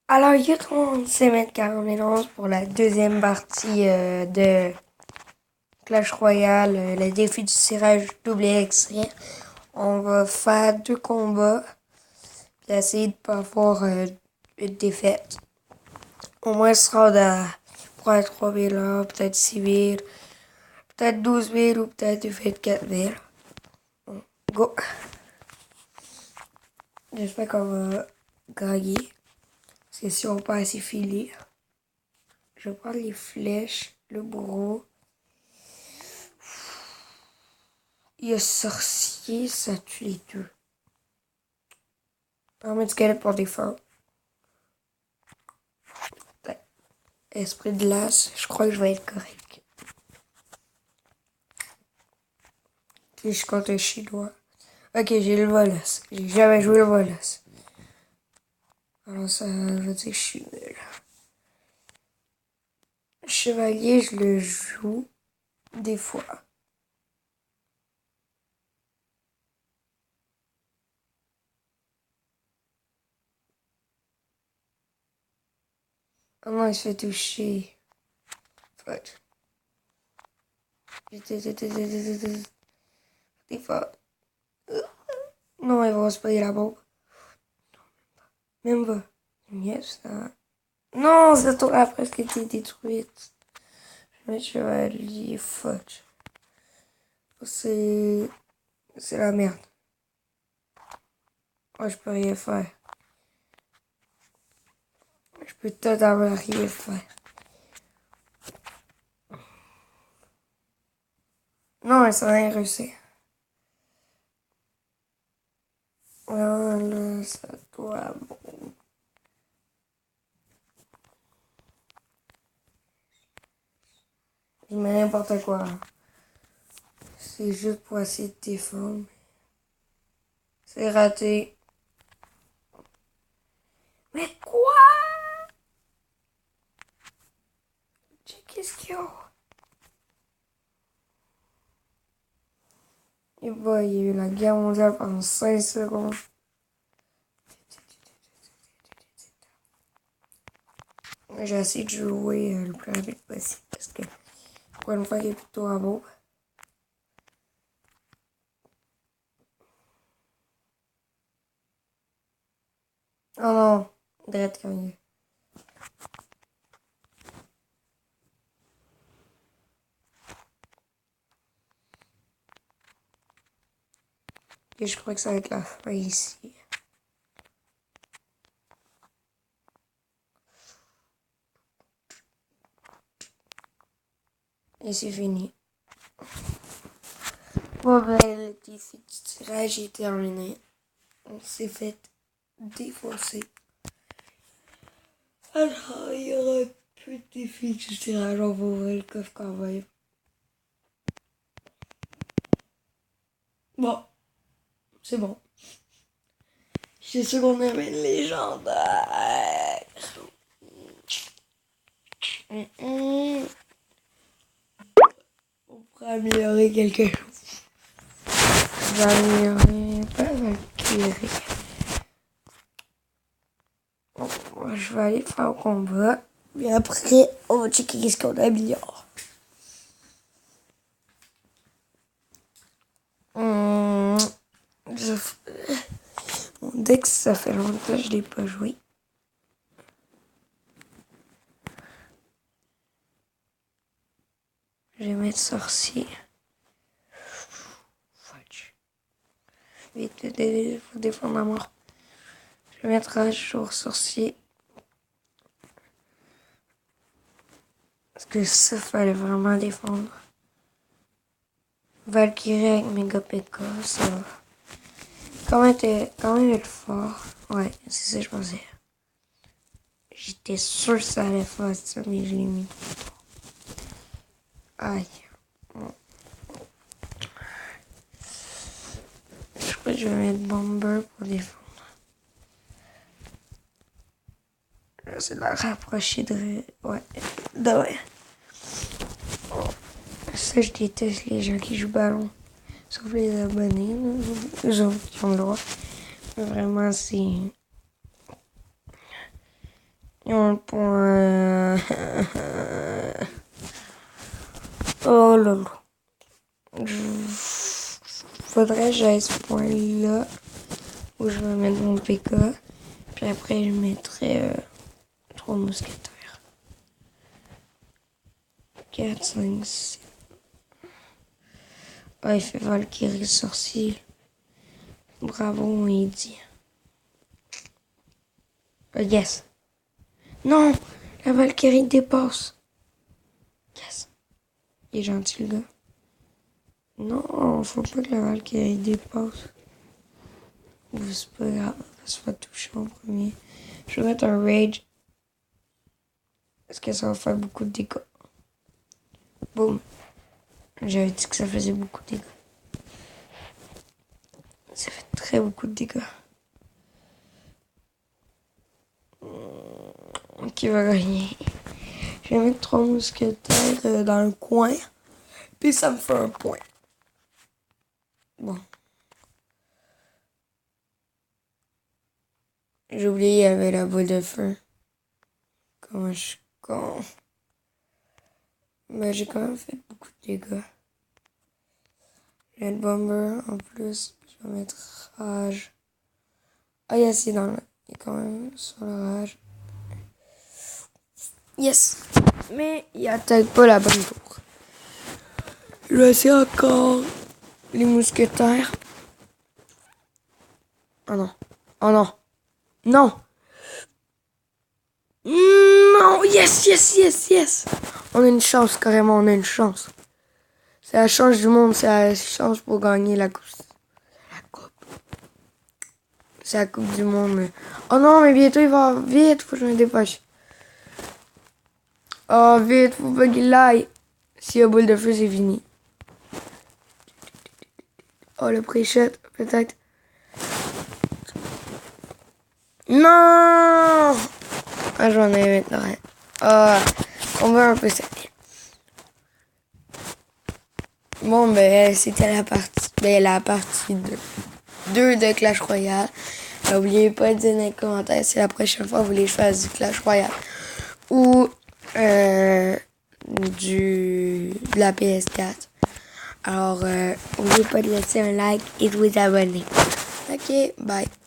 Alors, YouTube, c'est mettre 41 pour la deuxième partie de Clash Royale, le défi du tirage double extrait. On va faire 2 combats, puis essayer de pas avoir une défaite. Au moins, ce sera pour être 3 000 heures, peut-être 6 000, peut-être 12 000 ou peut-être 24 000. Go! J'espère qu'on va gagner. Parce que si on perd, c'est fini. Je vais prendre les flèches, le bourreau. Il y a sorcier, ça tue les deux. On va mettre squelette pour défendre. Esprit de glace, je crois que je vais être correct. Puis je compte un chinois. Ok, j'ai le Volos. J'ai jamais joué le Volos. Alors ça veut dire que je suis nul. Chevalier, je le joue des fois. Oh non, il se fait toucher. Fuck. Des fois. Non, il va se payer la bombe. Même pas. Yes, ça. Non, cette tour a presque été détruite. Je vais mettre chevalier. Fuck. C'est la merde. Moi, je peux rien faire. Je peux totalement rien faire. Non, ça n'a rien réussi. Là, ça doit... Bon. Je mets n'importe quoi. C'est juste pour essayer de défendre. C'est raté. Mais quoi? Qu'est-ce qu'il y a? Et bah, il y a eu la guerre mondiale pendant 5 secondes. J'ai essayé de jouer le plus rapide possible parce que pour une fois qu'il n'y a plus de tour à beau. Oh non, direct quand il est. Et je crois que ça va être la fin ici. Et c'est fini. Bon ben, le défi du tirage est terminé. On s'est fait défoncer. Alors, il y aura plus de défis du tirage. On va ouvrir le coffre quand même. Bon, c'est bon. C'est sûr qu'on avait une légendaire. On pourrait améliorer quelque chose. Je vais améliorer, pas Valkyrie. Bon, je vais aller faire au combat. Et après, on va checker qu'est-ce qu'on améliore. Mon Dex, ça fait longtemps que je l'ai pas joué. Je vais mettre sorcier. Vite, il faut défendre la mort. Je vais mettre à jour sorcier. Parce que ça, fallait vraiment défendre. Valkyrie avec méga PK, ça va. Quand même être fort. Ouais, c'est ça que je pensais. J'étais sûr que ça allait faire ça, mais je l'ai mis. Aïe. Je crois que je vais mettre Bomber pour défendre. Là, c'est la rapprocher de... Ouais. Ça, je déteste les gens qui jouent ballon. Sauf les abonnés, là. Les autres qui ont le droit. Mais vraiment, c'est... Ils ont le point. Oh là là. Faudrait que j'aille ce point-là où je vais mettre mon PK. Puis après, je mettrai 3 mousquetaires. 4, 5, 6. Ah, il fait Valkyrie sorcier. Bravo, il dit. Yes. Non, la Valkyrie dépasse. Yes. Il est gentil, le gars. Non, faut pas que la Valkyrie dépasse. C'est pas grave, elle se fait toucher en premier. Je vais mettre un rage. Est-ce que ça va faire beaucoup de dégâts? Boum. J'avais dit que ça faisait beaucoup de dégâts. Ça fait très beaucoup de dégâts. Qui va gagner? Je vais mettre 3 mousquetaires dans le coin. Puis ça me fait un point. Bon. J'ai oublié, il y avait la boule de feu. Comment je suis con. Mais j'ai quand même fait beaucoup de dégâts. J'ai le bomber en plus. Je vais mettre rage. Ah, yes, il est dans le... Il est quand même sur le rage. Yes. Mais il attaque pas la bonne tour. Je vais essayer encore les mousquetaires. Oh non. Oh non. Non. Non. Yes, yes, yes, yes. On a une chance, carrément, on a une chance. C'est la chance du monde, c'est la chance pour gagner la coupe. La coupe. C'est la coupe du monde. Oh non, mais bientôt il va... Vite, faut que je me dépêche. Oh, vite, faut pas qu'il aille. S'il y a boule de feu, c'est fini. Oh, le pré-shot, peut-être. Non! Ah, j'en ai maintenant. Ah, on va un peu ça. Bon, ben, c'était la partie 2 de Clash Royale. N'oubliez pas de dire dans les commentaires si la prochaine fois vous voulez que je fasse du Clash Royale ou de la PS4. Alors, n'oubliez pas de laisser un like et de vous abonner. Ok, bye.